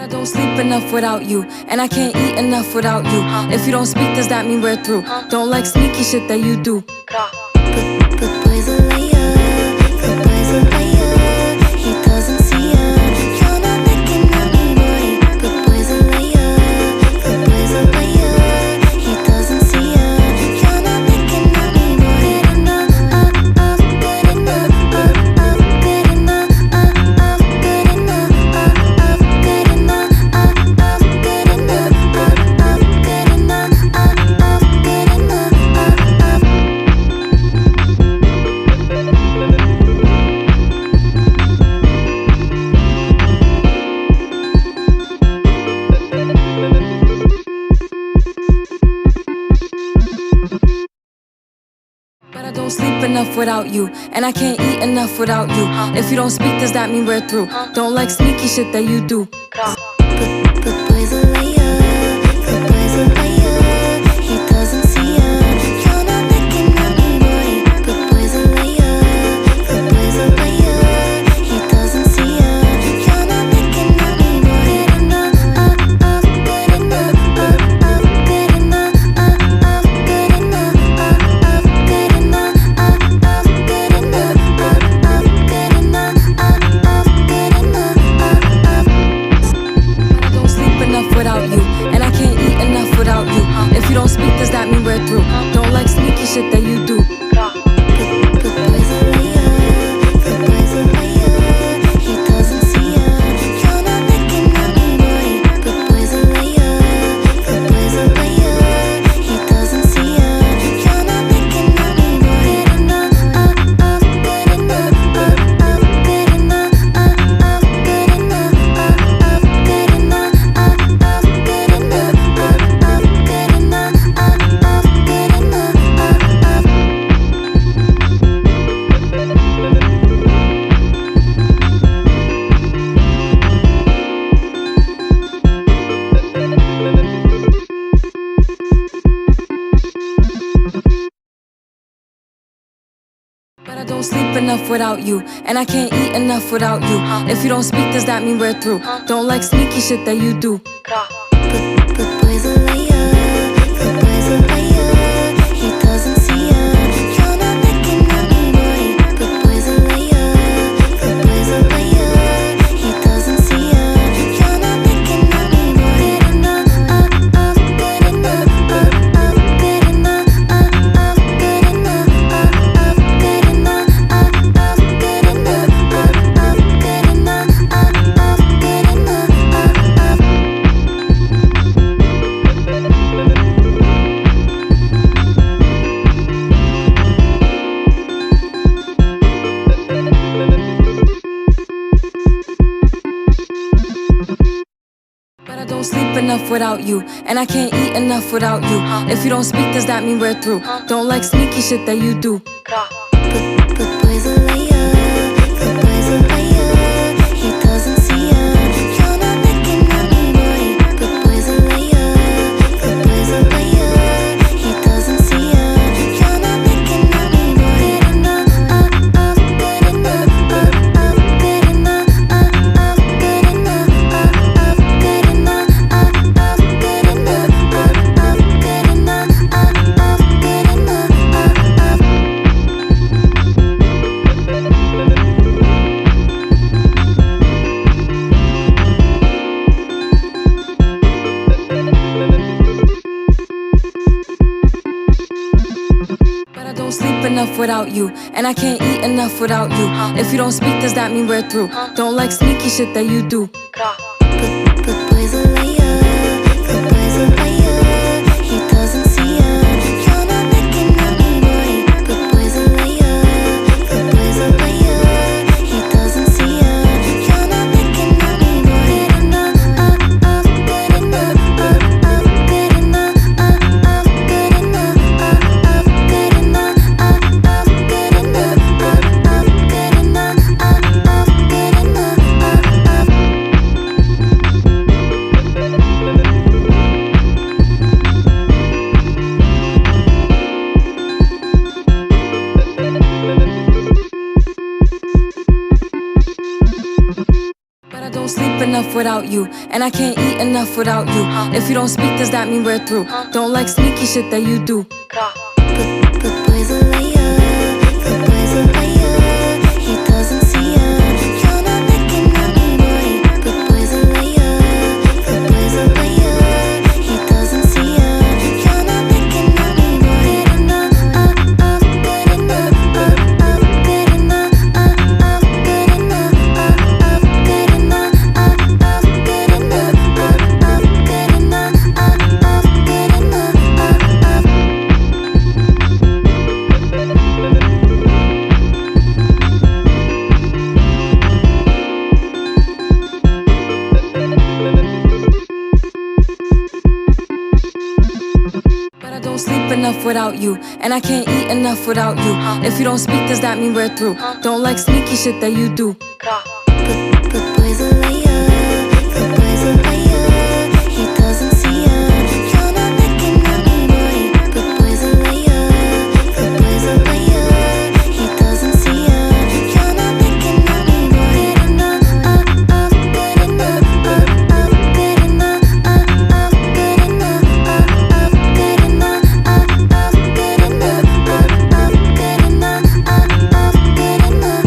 I don't sleep enough without you, and I can't eat enough without you. If you don't speak, does that mean we're through? Don't like sneaky shit that you do. Good boy's a liar, good boy's a liar. He doesn't see ya. You're not looking at me, boy. Good boy's a liar, good boy's a liar. He doesn't see ya. You're not looking at me, boy. Good enough, good enough, good enough, good enough, good enough, good enough, good enough, good enough. But I don't sleep enough without you, and I can't eat enough without you. If you don't speak, does that mean we're through? Don't like sneaky shit that you do. Good boy's a liar, good boy's a liar. He doesn't see ya. You're not looking at me, boy. Good boy's a liar, good boy's a liar. He doesn't see ya. You're not looking at me, boy. Good enough, good enough, good enough, good enough, good enough, good enough, good enough, good enough. I don't sleep enough without you, and I can't eat enough without you. If you don't speak, does that mean we're through? Don't like sneaky shit that you do. Good boy's a liar, good boy's a liar. He doesn't see ya. You're not looking at me, boy. Good boy's a liar, good boy's a liar. He doesn't see ya. You're not looking at me, boy. Good enough, good enough, good enough, good enough, good enough, good enough, good enough. But I don't sleep enough without you, and I can't eat enough without you. If you don't speak, does that mean we're through? Don't like sneaky shit that you do. Good boy's a liar, good boy's a liar. He doesn't see ya. You're not looking at me, boy. Good boy's a liar, good boy's a liar. He doesn't see ya. You're not looking at me, boy. Good enough, good enough, good enough, good enough, good enough, good enough, good enough, good enough. But I don't sleep enough without you, and I can't eat enough without you. If you don't speak, does that mean we're through? Don't like sneaky shit that you do. Good boy's a liar, good boy's a liar. He doesn't see ya. You're not looking at me, boy. Good boy's a liar, good boy's a liar. He doesn't see ya. You're not looking at me, boy. Good enough, good enough, good enough, good enough, good enough, good enough, good enough, good enough. But I don't sleep enough without you, and I can't eat enough without you. If you don't speak, does that mean we're through? Don't like sneaky shit that you do. Good boy's a liar, good boy's a liar. He doesn't see ya. You're not looking at me, boy. Good boy's a liar, good boy's a liar. He doesn't see ya. You're not looking at me, boy. Good enough, good enough, good enough, good enough, good enough, good enough, good enough, good enough. without you, and I can't eat enough without you. If you don't speak, does that mean we're through? Don't like sneaky shit that you do. But boys are liar, but boys are liar. He doesn't see ya. You're not looking at me, boy. But boys are liar, but boys are liar. He doesn't see ya. You're not looking at me, boy. Good enough, good enough, good enough, good enough, good enough, good enough, good enough, good enough. But I don't sleep enough without you, and I can't eat enough without you. If you don't speak, does that mean we're through? Don't like sneaky shit that you do. But boys are liar, but boys are liar. He doesn't see ya. You're not looking at me, boy. But boys are liar, but boys are liar. He doesn't see ya. You're not looking at me, boy. Good enough, good enough, good enough, good enough, good enough, good enough, good enough, good enough.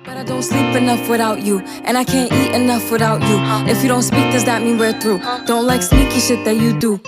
But I don't sleep enough without you, and I can't eat enough without you. If you don't speak, does that mean we're through? Don't like sneaky shit that you do.